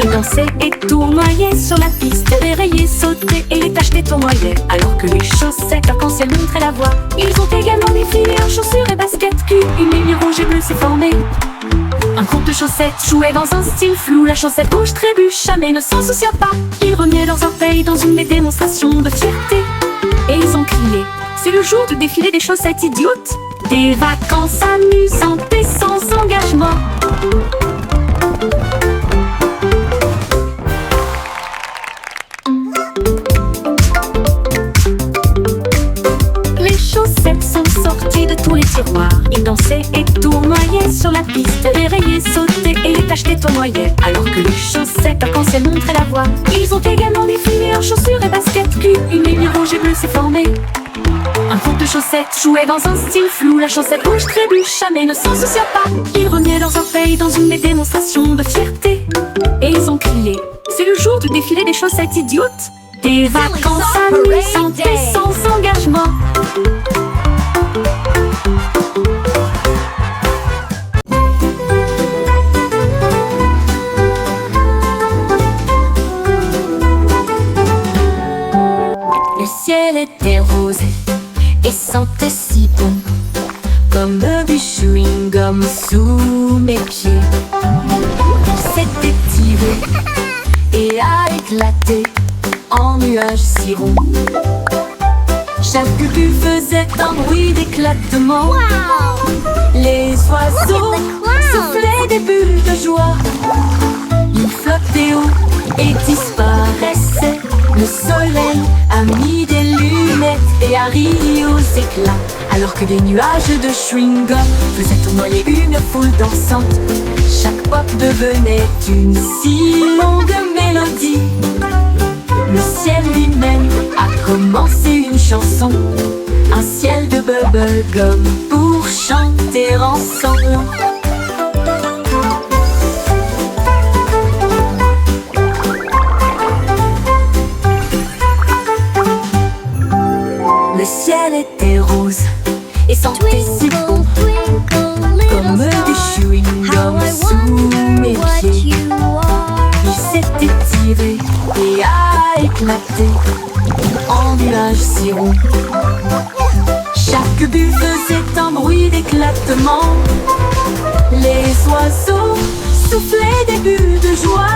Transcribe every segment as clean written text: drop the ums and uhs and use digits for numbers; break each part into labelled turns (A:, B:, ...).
A: Ils dansaient et tournoyaient sur la piste, dérayaient, sautaient et les tachetés tournoyaient. Alors que les chaussettes arc-en-ciel montraient la voie, ils ont également défilé en chaussures et baskets cul. Une ligne rouge et bleue s'est formée. Un groupe de chaussettes jouait dans un style flou. La chaussette rouge trébucha mais ne s'en soucia pas. Ils remuaient leurs orteils dans une démonstration de fierté. Et ils ont crié: c'est le jour du défilé des chaussettes idiotes. Des vacances amusantes et sans engagement. Les chaussettes sont sorties de tous les tiroirs. Ils dansaient et tournoyaient sur la piste, dérayaient, sautaient et les tachetés tournoyaient. Alors que les chaussettes arc-en-ciel montraient la voie, ils ont également défilé en chaussures et baskets cul. Une ligne rouge et bleue s'est formée. Un groupe de chaussettes jouait dans un style flou. La chaussette rouge trébucha mais ne s'en soucia pas. Ils remuaient leurs orteils dans une démonstration de fierté. Et ils ont crié: c'est le jour du défilé des chaussettes idiotes. Des vacances amusantes et sans engagement. Le ciel était rose et sentait si bon, comme du chewing-gum sous mes pieds. S'était tiré et a éclaté en nuages si ronds. Chaque but faisait un bruit d'éclatement. Les oiseaux soufflaient des bulles de joie. Ils flottaient haut et disparaissaient. Le soleil a mis des lunettes et a ri aux éclats. Alors que des nuages de chewing-gum faisaient tournoyer une foule dansante. Chaque pop devenait une si longue mélodie. Le ciel lui-même a commencé une chanson. Un ciel de bubblegum pour chanter ensemble. Le ciel était rose et sentait si bon, comme du chewing-gum sous mes pieds. Il s'était tiré et a éclaté en nuages si ronds. Chaque but faisait un bruit d'éclatement. Les oiseaux soufflaient des bulles de joie.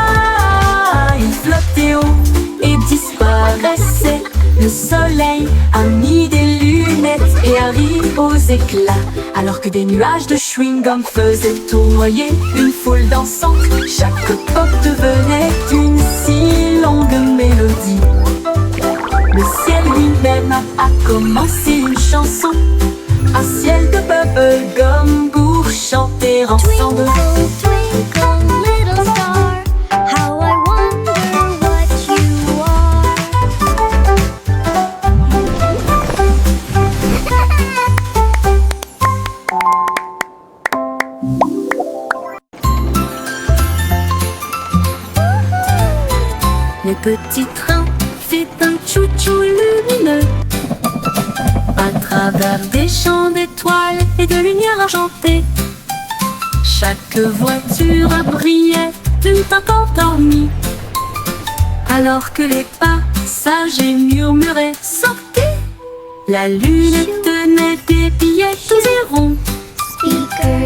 A: Ils flottaient haut et disparaissaient. Le soleil a mis des lunettes et a ri aux éclats. Alors que des nuages de chewing-gum faisaient tournoyer une foule dansante. Chaque pop devenait une si longue mélodie. Le ciel lui-même a commencé une chanson. Un ciel de bubblegum pour chanter ensemble. Le petit train fait un chou-chou lumineux à travers des champs d'étoiles et de lumière argentée. Chaque voiture brillait d'une teinte endormie. Alors que les passagers murmuraient « Sortez !» La lune tenait des billets tous et ronds,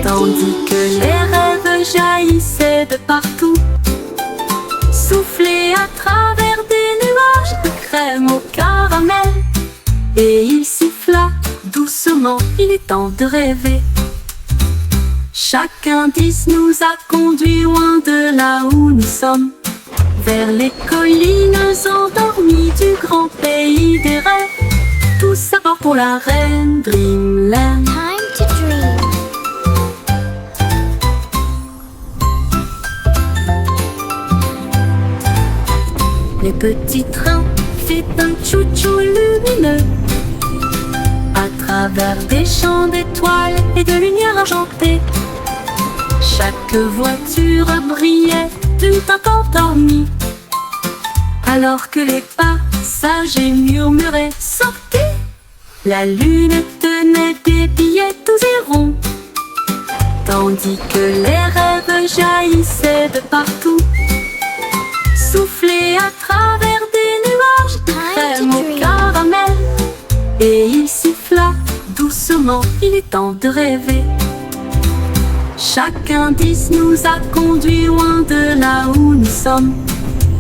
A: tandis que les rêves jaillissaient de partout. Soufflé à travers des nuages de crème au caramel. Et il siffla doucement, il est temps de rêver. Chaque indice nous a conduits loin de là où nous sommes, vers les collines endormies du grand pays des rêves. Tous à bord pour la reine Dreamland.
B: Time to dream.
A: Le petit train fait un chou-chou lumineux à travers des champs d'étoiles et de lumière argentée. Chaque voiture brillait d'une teinte endormie. Alors que les passagers murmuraient « Sortez !» La lune tenait des billets tous et ronds, tandis que les rêves jaillissaient de partout. doucement, il est temps de rêver. Chaque indice nous a conduit loin de là où nous sommes,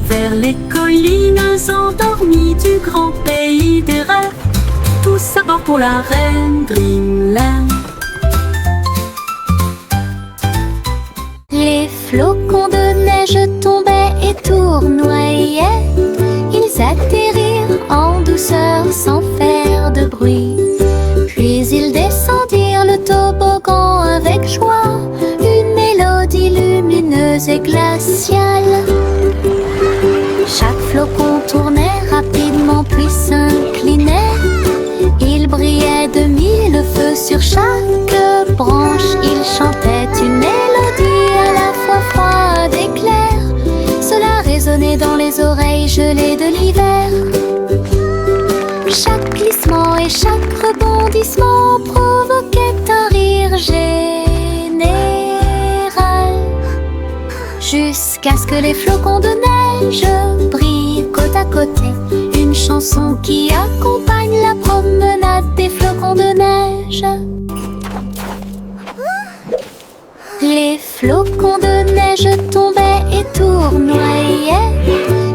A: vers les collines endormies du grand pays des rêves. Tout ça pour la reine Dreamland.
B: Les flocons de neige tombaient et tournoyaient. Ils atterrirent en douceur sans faire de bruit. Puis ils descendirent le toboggan avec joie, une mélodie lumineuse et glaciale. Chaque flocon tournait rapidement puis s'inclinait. Il brillait de mille feux sur chaque branche. Il chantait une mélodie à la fois froide et claire. Cela résonnait dans les oreilles gelées de l'hiver. Chaque glissement et chaque rebondissement provoquait un rire général, jusqu'à ce que les flocons de neige brillent côte à côté. Une chanson qui accompagne la promenade des flocons de neige. Les flocons de neige tombaient et tournoyaient.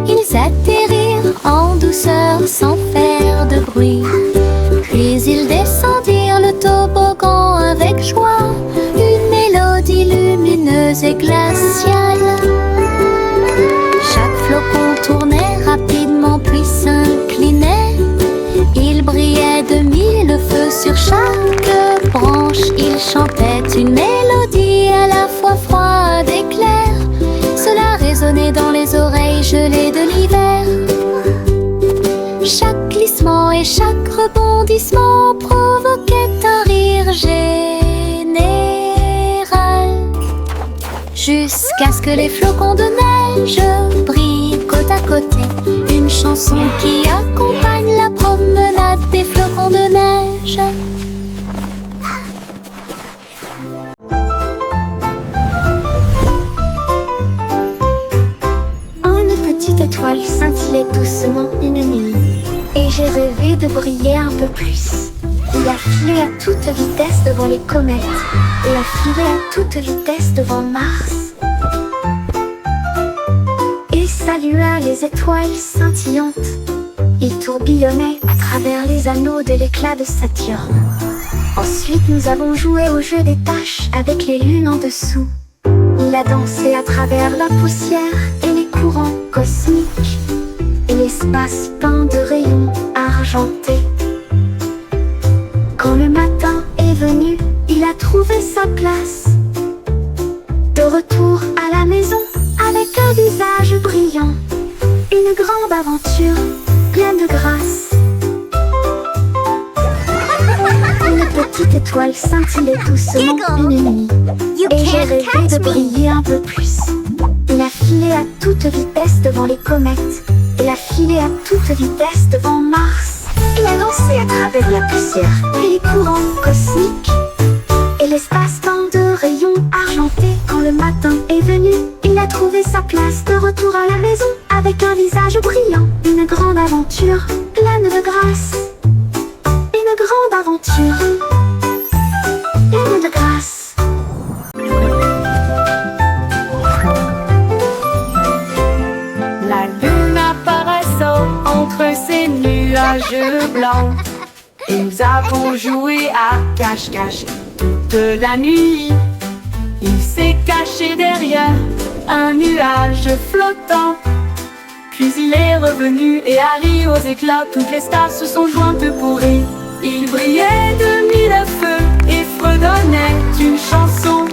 B: Ils atterrirent en douceur sans faire de bruit. Puis ils descendirent le toboggan avec joie, une mélodie lumineuse et glaciale. Chaque flocon tournait rapidement puis s'inclinait. Il brillait de mille feux sur chaque branche. Il chantait une mélodie à la fois froide et claire. Cela résonnait dans les oreilles gelées de l'hiver. Chaque glissement et chaque rebondissement provoquait un rire général, jusqu'à ce que les flocons de neige brillent côte à côté. Une chanson qui accompagne la promenade des flocons de neige.
C: Une petite étoile scintillait doucement une nuit, et j'ai rêvé de briller un peu plus. Il a filé à toute vitesse devant les comètes, et a filé à toute vitesse devant Mars. Et salua les étoiles scintillantes. Il tourbillonnait à travers les anneaux de l'éclat de Saturne. Ensuite nous avons joué au jeu des taches avec les lunes en dessous. Il a dansé à travers la poussière et les courants cosmiques, et l'espace peint de rayons argentés. Quand le matin est venu, il a trouvé sa place. De retour à la maison, avec un visage brillant, une grande aventure pleine de grâce. Une petite étoile scintillait doucement une nuit, et j'ai rêvé de briller un peu plus. Il a filé à toute vitesse devant les comètes, et a filé à toute vitesse devant Mars. Il a dansé à travers la poussière et les courants cosmiques, et l'espace peint de rayons argentés. Quand le matin est venu, il a trouvé sa place. De retour à la maison, avec un visage brillant, une grande aventure pleine de grâce. Une grande aventure pleine de grâce.
A: La lune apparaissant entre ces nuages blancs, et nous avons joué à cache-cache toute la nuit. Il s'est caché derrière un nuage flottant, puis il est revenu et a ri aux éclats. Toutes les stars se sont jointes pour rire. Il brillait de mille feux et fredonnait une chanson.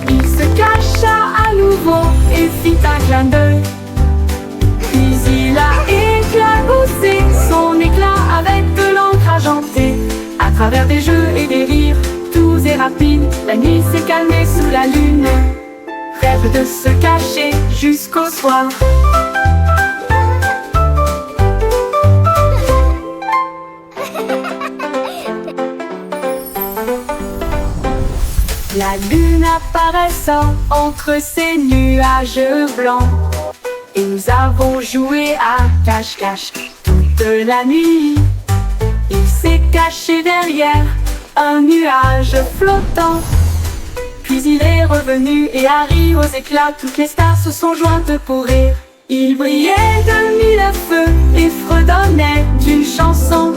A: Il se cacha à nouveau et fit un clin d'œil. Puis il a éclaboussé son éclat avec de l'encre argentée. À travers des jeux et des rires, doux et rapides, la nuit s'est calmée sous la lune. Rêve de se cacher jusqu'au soir. La lune apparaissant entre ces nuages blancs, et nous avons joué à cache-cache toute la nuit. Il s'est caché derrière un nuage flottant. Puis il est revenu et Harry aux éclats, toutes les stars se sont jointes pour rire. Il brillait de mille feux et fredonnait d'une chanson.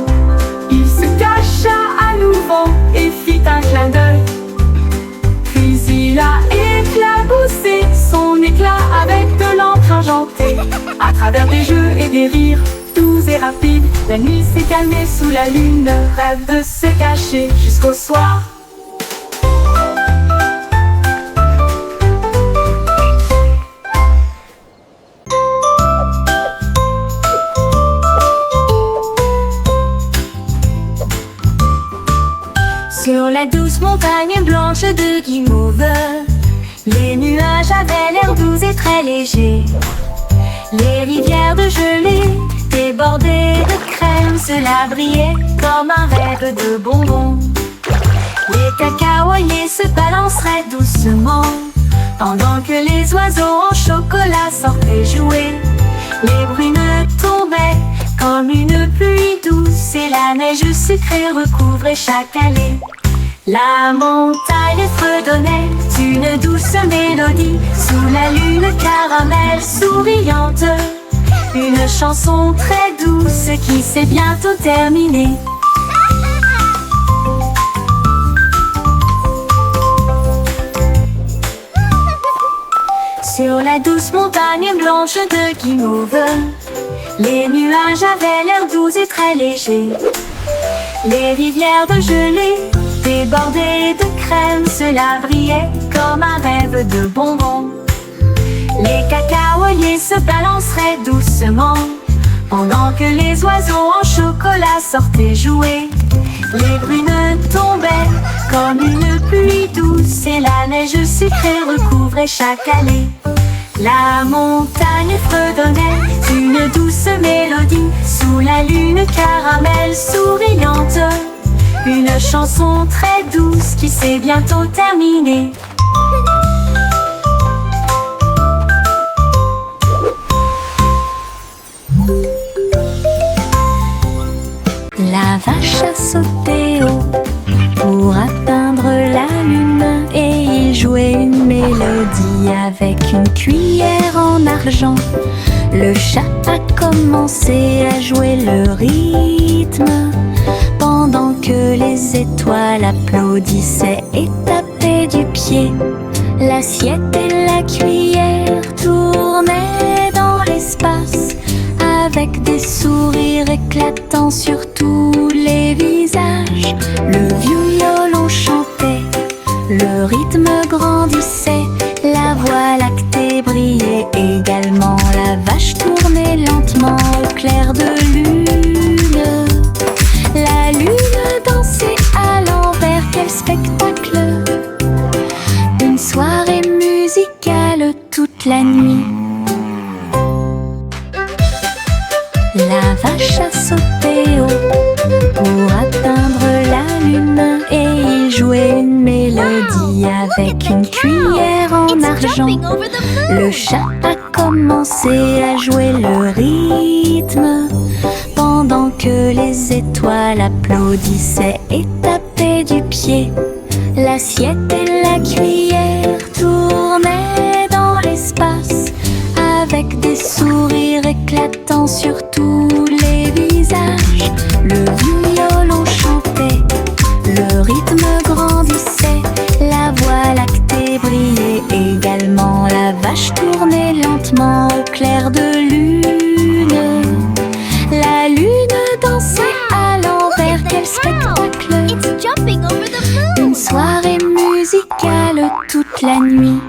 A: Il se cacha à nouveau et fit un clin d'œil. Puis il a éclaboussé son éclat avec de l'encre argentée. À travers des jeux et des rires doux et rapides, la nuit s'est calmée sous la lune, rêve de se cacher jusqu'au soir. Sur la douce montagne blanche de Guimauve, les nuages avaient l'air doux et très légers. Les rivières de gelée, débordées de crème, cela brillait comme un rêve de bonbons. Les cacaoyers se balanceraient doucement, pendant que les oiseaux en chocolat sortaient jouer. Les brumes tombaient comme une pluie douce et la neige sucrée recouvrait chaque allée. La montagne fredonnait une douce mélodie sous la lune caramel souriante. Une chanson très douce qui s'est bientôt terminée. Sur la douce montagne blanche de Guimauve, les nuages avaient l'air doux et très légers. Les rivières de gelée, débordées de crème, cela brillait comme un rêve de bonbons. Les cacaoyers se balanceraient doucement, pendant que les oiseaux en chocolat sortaient jouer. Les brumes tombaient comme une pluie douce et la neige sucrée recouvrait chaque allée. La montagne fredonnait une douce mélodie sous la lune caramel souriante. Une chanson très douce qui s'est bientôt terminée.
B: La vache a sauté haut pour atteindre la lune et il jouait une mélodie avec une cuillère en argent. Le chat a commencé à jouer le rythme pendant que les étoiles applaudissaient et tapaient du pied. L'assiette et la cuillère tournaient dans l'espace avec des sourires éclatants sur tous les visages. Le violon chantait, le rythme grandissait, la voie lactée brillait également. La vache tournait lentement au clair de lune. La lune dansait à l'envers, quel spectacle! Une soirée musicale toute la nuit. La vache a sauté haut pour atteindre la lune et il jouait une mélodie avec une cuillère en argent. Le chat a commencé à jouer le rythme pendant que les étoiles applaudissaient et tapaient du pied. L'assiette et la cuillère tournaient dans l'espace avec des sourires éclatants sur tous les visages. Le violon chantait, le rythme grandissait, la voie lactée brillait également. La vache tournait lentement au clair de lune. La lune dansait à l'envers, quel spectacle! Une soirée musicale toute la nuit.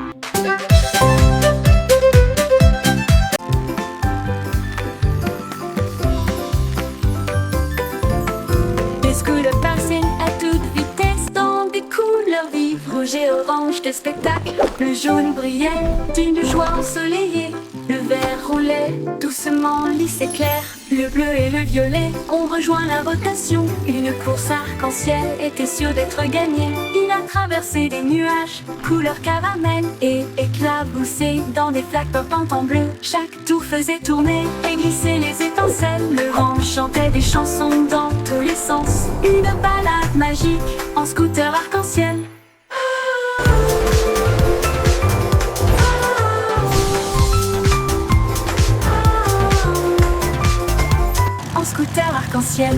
A: Les scooters passent à toute vitesse dans des couleurs vives, rouge et orange. Des spectacles, le jaune brillait d'une joie ensoleillée. Le vert roulait doucement, lisse et clair. Le bleu et le violet ont rejoint la rotation. Une course arc-en-ciel était sûre d'être gagnée. Il a traversé des nuages, couleur caramel, et éclaboussé dans des flaques portantes en bleu. Chaque tour faisait tourner et glisser les étincelles. Le vent chantait des chansons dans tous les sens. Une balade magique en scooter arc-en-ciel. Scooter arc-en-ciel.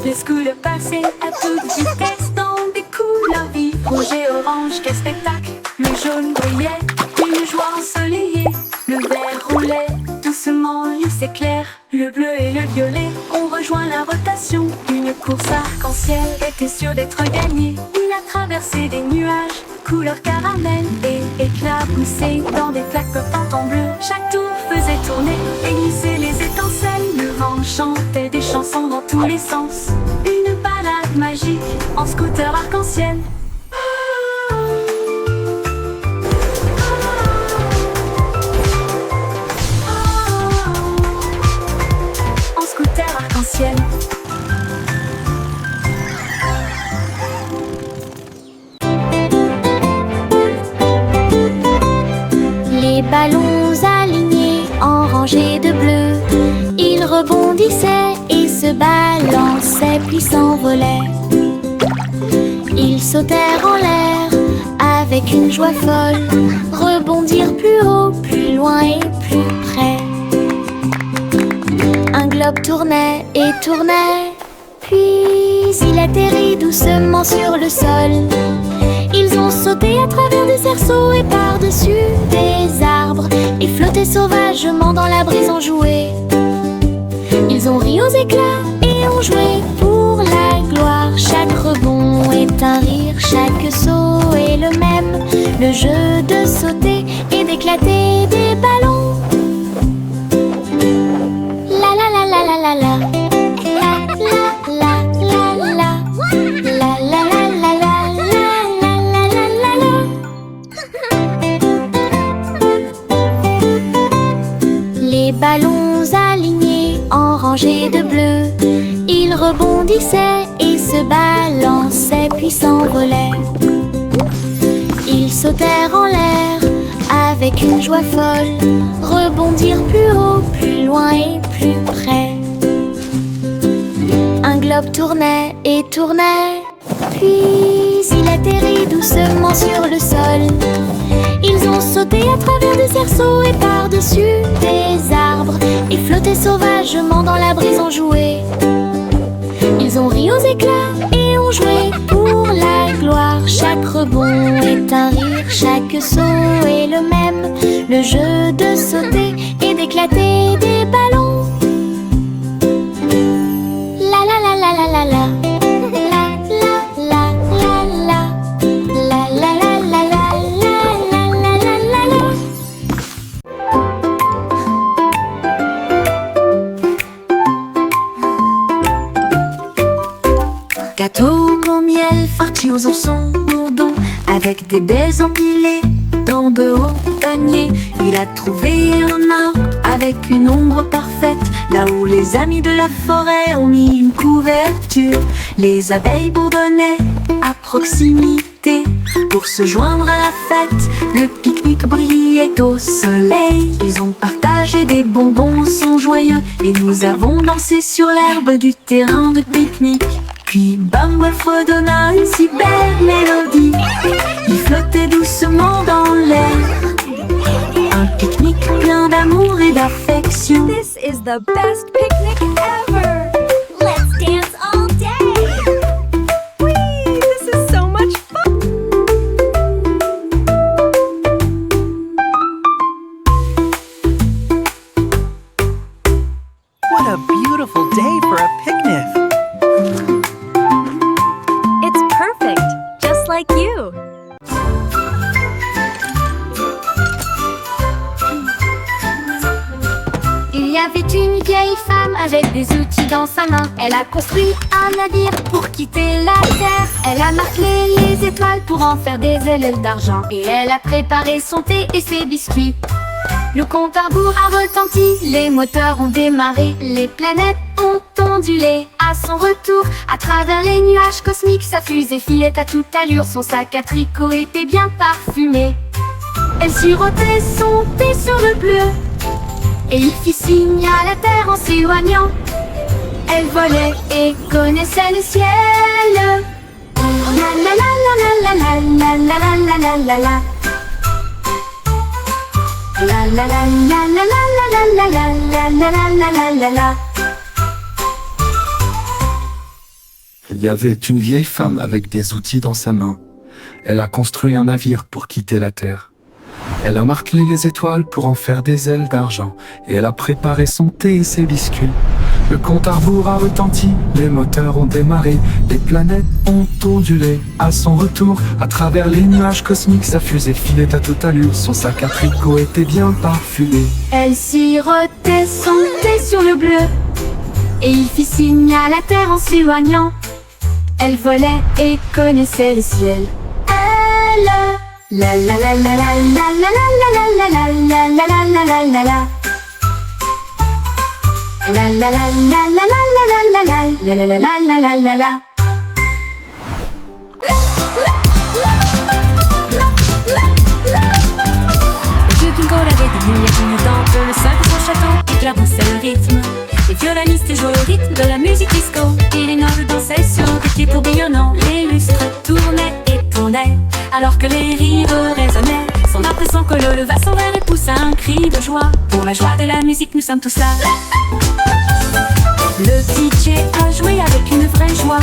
A: Les scooters passaient à toute vitesse dans des couleurs vives. Rouge et orange, quel spectacle! Le jaune brillait, une joie ensoleillée. Le vert roulait doucement, lisse et clair. Le bleu et le violet ont rejoint la rotation. Une course arc-en-ciel était sûre d'être gagnée. Il a traversé des nuages, couleur caramel, et éclaboussé dans des flaques portantes en bleu. Chaque tour faisait tourner et glisser les étincelles. Le vent chantait des chansons dans tous les sens. Une balade magique en scooter arc-en-ciel. En scooter arc-en-ciel.
B: Les ballons alignés en rangées de bleu, ils rebondissaient et se balançaient puis s'envolaient. Ils sautèrent en l'air avec une joie folle, rebondirent plus haut, plus loin et plus près. Un globe tournait et tournait, puis il atterrit doucement sur le sol. Ils ont sauté à travers des cerceaux et par-dessus des arbres, et flotté sauvagement dans la brise en jouet. Ils ont ri aux éclats et ont joué pour la gloire. Chaque rebond est un rire, chaque saut est le même. Le jeu de sauter et d'éclater des ballons. La la la la la la la. Ballons alignés en rangées de bleu, ils rebondissaient et se balançaient puis s'envolaient. Ils sautèrent en l'air avec une joie folle, rebondirent plus haut, plus loin et plus près. Un globe tournait et tournait, puis il atterrit doucement sur le sol. Ils ont sauté à travers des cerceaux et par-dessus des arbres, et flotté sauvagement dans la brise en jouet. Ils ont ri aux éclats et ont joué pour la gloire. Chaque rebond est un rire, chaque saut est le même. Le jeu de sauter et d'éclater des ballons. La la la la la la la.
A: Gâteau au miel, farci aux oursons bourdons, avec des baies empilées dans de hauts paniers. Il a trouvé un arbre avec une ombre parfaite, là où les amis de la forêt ont mis une couverture. Les abeilles bourdonnaient à proximité pour se joindre à la fête. Le pique-nique brillait au soleil. Ils ont partagé des bonbons, sont joyeux, et nous avons dansé sur l'herbe du terrain de pique-nique. Puis Bumble fredonna une si belle mélodie. Il flottait doucement dans l'air. Un pique-nique plein d'amour et d'affection.
D: This is the best picnic ever! Let's dance all day! Whee! This is so much fun!
E: What a beautiful day for a picnic!
D: It's perfect, just like you!
B: Il y avait une vieille femme avec des outils dans sa main. Elle a construit un navire pour quitter la terre. Elle a marqué les étoiles pour en faire des ailes d'argent. Et elle a préparé son thé et ses biscuits. Le compte à rebours a retenti, les moteurs ont démarré. Les planètes ont ondulé à son retour. À travers les nuages cosmiques, sa fusée filait à toute allure. Son sac à tricot était bien parfumé. Elle sirotait son thé sur le bleu et il fit signe à la terre en s'éloignant. Elle volait et connaissait le ciel. La la la la la la la la la la la la. La la la la la la la la la la la la la la.
F: Il y avait une vieille femme avec des outils dans sa main. Elle a construit un navire pour quitter la terre. Elle a marqué les étoiles pour en faire des ailes d'argent. Et elle a préparé son thé et ses biscuits. Le compte à rebours a retenti, les moteurs ont démarré. Les planètes ont ondulé à son retour. À travers les nuages cosmiques, sa fusée filait à toute allure. Son sac à tricot était bien parfumé.
B: Elle sirotait son thé sur le bleu et il fit signe à la terre en s'éloignant. Elle volait et connaissait le ciel. Elle la la la la la la la la la la la la la la la la la. La la la la la la la la la la la la la la la. Le vieux bingo avait des lumières clignotantes, le sein de son château éclaboussait le rythme. Les violonistes jouaient au rythme de la musique disco et les nobles dansaient sur des pieds tourbillonnants. Les lustres tournaient et tournaient alors que les rires résonnaient. Son impression que le leva son verre et poussa un cri de joie. Pour la joie de la musique, nous sommes tous là. Le DJ a joué avec une vraie joie,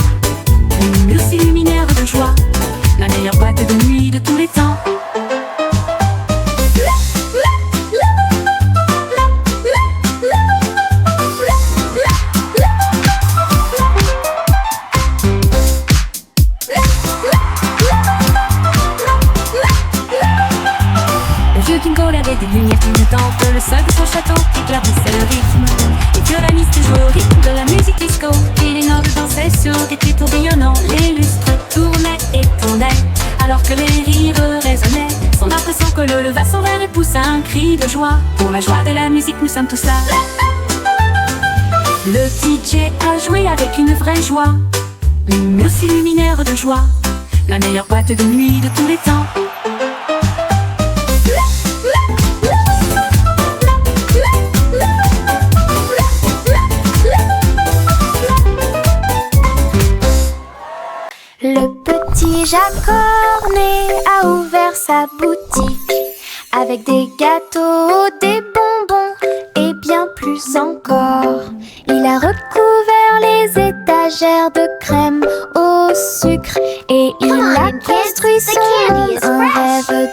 B: une muse luminaire de joie, la meilleure boîte de nuit de tous les temps. Avait des lumières clignotantes, le sol de son château éclaboussait le rythme. Les violonistes jouaient au rythme de la musique disco et les nobles dansaient sur des pieds tourbillonnants. Les lustres tournaient et tournaient alors que les rires résonnaient. Son impression que le leva son verre et poussa un cri de joie. Pour la joie de la musique, nous sommes tous là. Le DJ a joué avec une vraie joie, une muse luminaire de joie, la meilleure boîte de nuit de tous les temps. Le petit Jacques Cornet a ouvert sa boutique avec des gâteaux, des bonbons et bien plus encore. Il a recouvert les étagères de crème au sucre et il a construit son monde, un rêve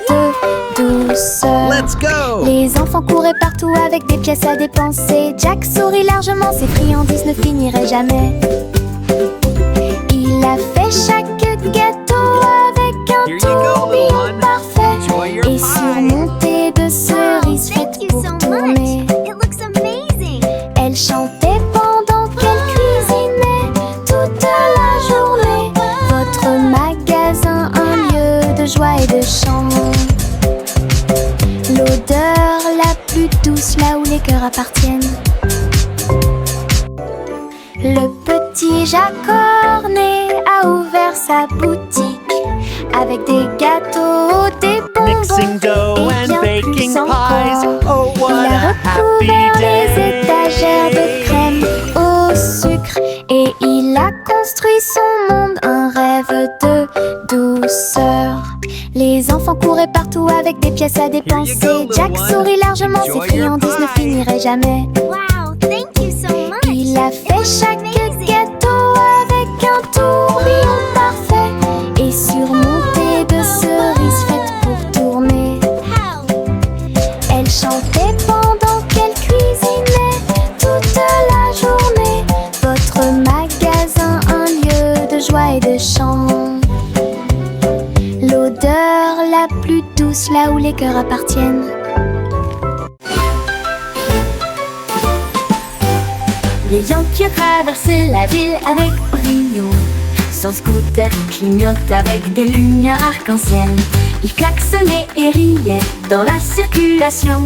B: de douceur.
E: Let's go!
B: Les enfants couraient partout avec des pièces à dépenser. Jack sourit largement, ses friandises ne finiraient jamais. Il a fait chaque gâteau avec un tourbillon parfait et surmonté de cerises faites pour tourner. Elle chantait pendant qu'elle cuisinait toute la journée. Votre magasin, un lieu de joie et de chant. L'odeur la plus douce là où les cœurs appartiennent. Le petit Jacques Cornet a ouvert sa boutique avec des gâteaux, des
E: Mixing
B: bonbons
E: dough
B: et
E: and
B: bien
E: baking
B: plus encore.
E: pies. Oh, what
B: Il a
E: a happy
B: recouvert les
E: day!
B: étagères de crème au sucre et il a construit son monde, un rêve de douceur. Les enfants couraient partout avec des pièces à dépenser.
E: little
B: Jack
E: one.
B: sourit largement, ses
E: Enjoy your
B: friandises ne
E: pie.
B: finiraient jamais.
C: Wow, thank you so much.
B: Il a fait chaque gâteau avec un tourbillon parfait et surmonté de cerises faites pour tourner. Elle chantait pendant qu'elle cuisinait toute la journée. Votre magasin, un lieu de joie et de chant. L'odeur la plus douce là où les cœurs appartiennent. Les Yankees ont traversé la ville avec brio.
A: Son scooter clignote avec des lumières arc-en-ciel. Il klaxonnait et riait dans la circulation,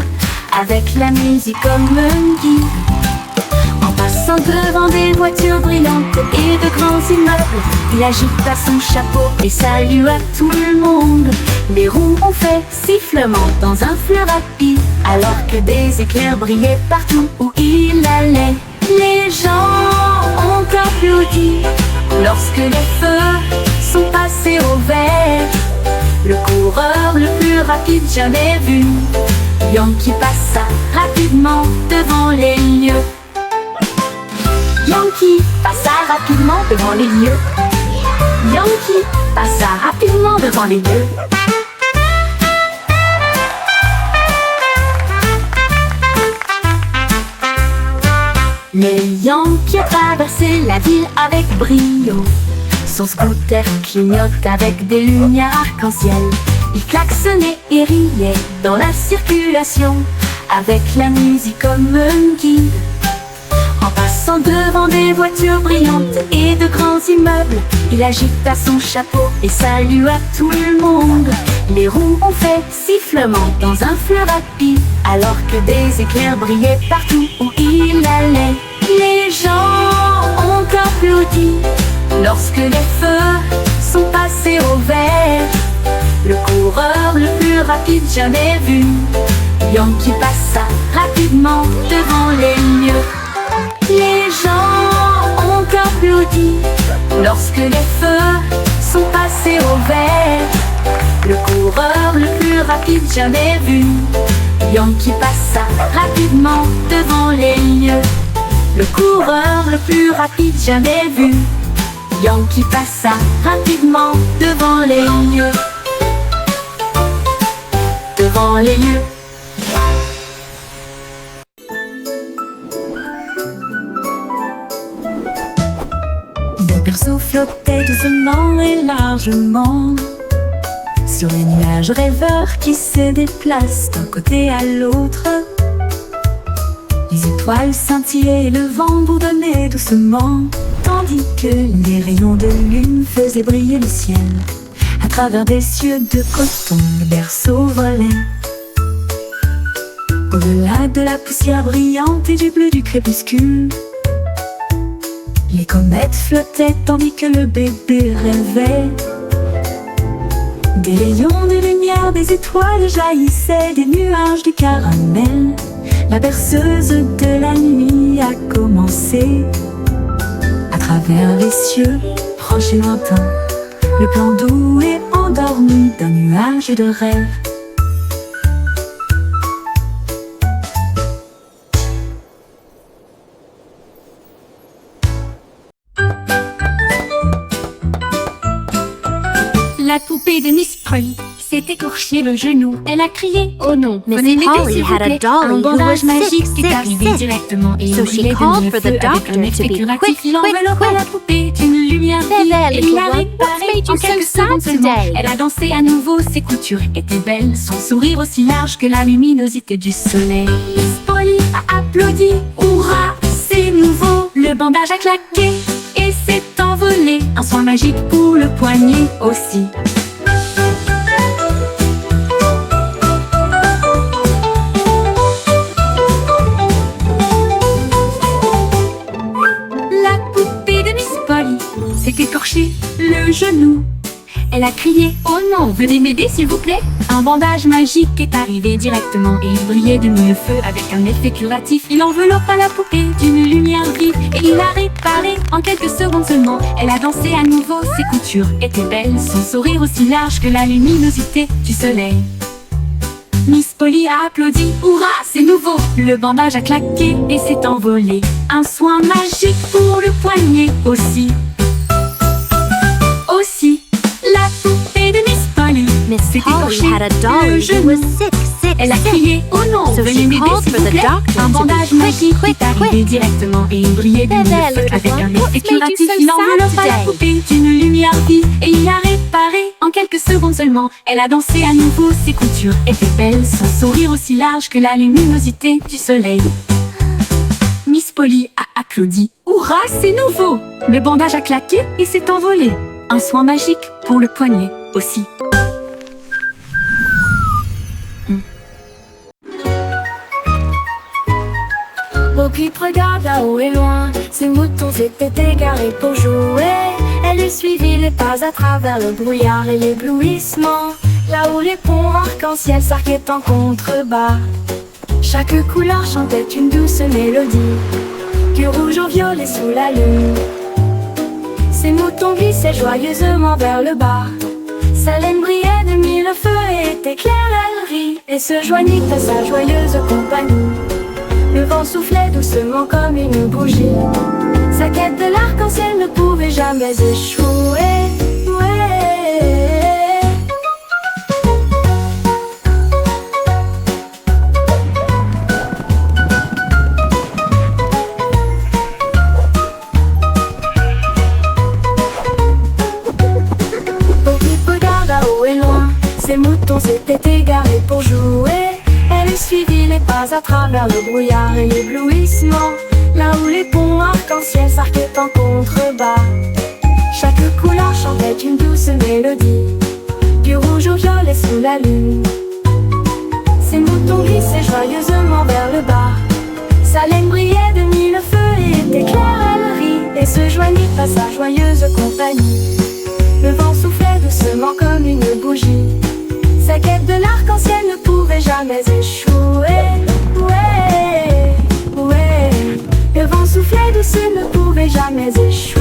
A: avec la musique comme un guide. En passant devant des voitures brillantes et de grands immeubles, il agita son chapeau et salua tout le monde. Les roues ont fait sifflement dans un fleuve rapide, alors que des éclairs brillaient partout où il allait. Les gens ont applaudi lorsque les feux sont passés au vert. Le coureur le plus rapide jamais vu, Yankee passa rapidement devant les lieux. Yankee passa rapidement devant les lieux. Yankee passa rapidement devant les lieux. Mais Yankee a traversé la ville avec brio. Son scooter clignote avec des lumières arc-en-ciel. Il klaxonnait et riait dans la circulation, avec la musique comme un guide. En passant devant des voitures brillantes et de grands immeubles, il agita son chapeau et salua tout le monde. Les roues ont fait sifflement dans un fleuve rapide, alors que des éclairs brillaient partout où il allait. Les gens ont applaudi lorsque les feux sont passés au vert. Le coureur le plus rapide jamais vu, Yankee passa rapidement devant les lieux. Les gens ont applaudi lorsque les feux sont passés au vert. Le coureur le plus rapide jamais vu, Yankee passa rapidement devant les lieux. Le coureur le plus rapide jamais vu, Yankee passa rapidement devant les lieux. Devant les lieux. Mon berceau flottait doucement et largement sur les nuages rêveurs qui se déplacent d'un côté à l'autre. Les étoiles scintillaient et le vent bourdonnait doucement, tandis que les rayons de lune faisaient briller le ciel. À travers des cieux de coton, le berceau volait. Au-delà de la poussière brillante et du bleu du crépuscule, les comètes flottaient tandis que le bébé rêvait. Des rayons de lumière, des étoiles jaillissaient, des nuages de caramel. La berceuse de la nuit a commencé. À travers les cieux, proches et lointains, le plan doux est endormi d'un nuage de rêve. La poupée de Miss Polly s'est écorché le genou. Elle a crié oh non.
B: Miss
A: Venez m'aider,
B: Polly
A: s'il vous
B: had a
A: plaît.
B: dolly
A: Un
B: who
A: bandage
B: was
A: magique
B: sick,
A: est arrivé
B: sick,
A: directement et
B: So
A: il
B: she
A: brillait
B: called
A: de
B: for the
A: feu avec
B: doctor
A: un effet
B: to be
A: curatif.
B: quick,
A: Il enveloppa
B: quick,
A: la poupée d'une lumière vive
B: There,
A: et
B: little
A: il la
B: one,
A: réparait
B: what's made you
A: en quelques
B: so sad
A: secondes seulement.
B: today?
A: Elle a dansé à nouveau, ses coutures étaient belles, son sourire aussi large que la luminosité du soleil. Miss Polly a applaudi, hurrah, c'est nouveau. Le bandage a claqué et s'est envolé. Un soin magique pour le poignet aussi. S'est écorché le genou. Elle a crié oh non, venez m'aider s'il vous plaît. Un bandage magique est arrivé directement et il brillait de mille feux avec un effet curatif. Il enveloppa la poupée d'une lumière vive et il l'a réparée en quelques secondes seulement. Elle a dansé à nouveau, ses coutures étaient belles, son sourire aussi large que la luminosité du soleil. Miss Polly a applaudi, hurrah, c'est nouveau. Le bandage a claqué et s'est envolé. Un soin magique pour le poignet aussi. La poupée de Miss Polly s'est écorché
B: had a
A: le
B: dolly who
A: genou.
B: was sick, sick,
A: Elle a
B: sick.
A: crié oh non,
B: So
A: venez
B: she
A: m'aider
B: called
A: s'il
B: for
A: vous
B: the
A: plaît.
B: doctor
A: Un
B: to be
A: bandage
B: quick,
A: magique
B: quick,
A: est arrivé
B: quick.
A: directement et il brillait de
B: There,
A: mille
B: there,
A: feux
B: little
A: avec
B: one,
A: un
B: what's
A: effet
B: made you
A: curatif.
B: so
A: Il
B: sad
A: enveloppa la
B: today?
A: poupée d'une lumière vive et il l'a réparée en quelques secondes seulement. Elle a dansé à nouveau, ses coutures étaient belles, son sourire aussi large que la luminosité du soleil. Miss Miss Polly a applaudi. Hurrah, c'est nouveau! Le bandage a claqué et s'est envolé. Un soin magique pour le poignet aussi.
B: Bo Peep regarde là-haut et loin, ses moutons s'étaient égarés pour jouer. Elle lui suivit les pas à travers le brouillard et l'éblouissement, là où les ponts arc-en-ciel s'arquaient en contrebas. Chaque couleur chantait une douce mélodie, du rouge au violet sous la lune. Ses moutons glissaient joyeusement vers le bas, sa laine brillait de mille feux et était claire, elle rit et se joignit à sa joyeuse compagnie. Le vent soufflait doucement comme une bougie, sa quête de l'arc-en-ciel ne pouvait jamais échouer. Bo Peep regarde là-haut et loin, ses moutons s'étaient égarés pour jouer. Elle suivit les pas à travers le brouillard et l'éblouissement, là où les ponts arc-en-ciel s'arquaient en contrebas. Chaque couleur chantait une douce mélodie, du rouge au violet sous la lune. Ses moutons glissaient joyeusement vers le bas, sa laine brillait de mille feux et était claire, elle rit et se joignit à sa joyeuse compagnie. Le vent soufflait doucement comme une bougie, sa quête de l'arc-en-ciel ne pouvait jamais échouer. Ouais, ouais. Le vent soufflait doucement, ne pouvait jamais échouer.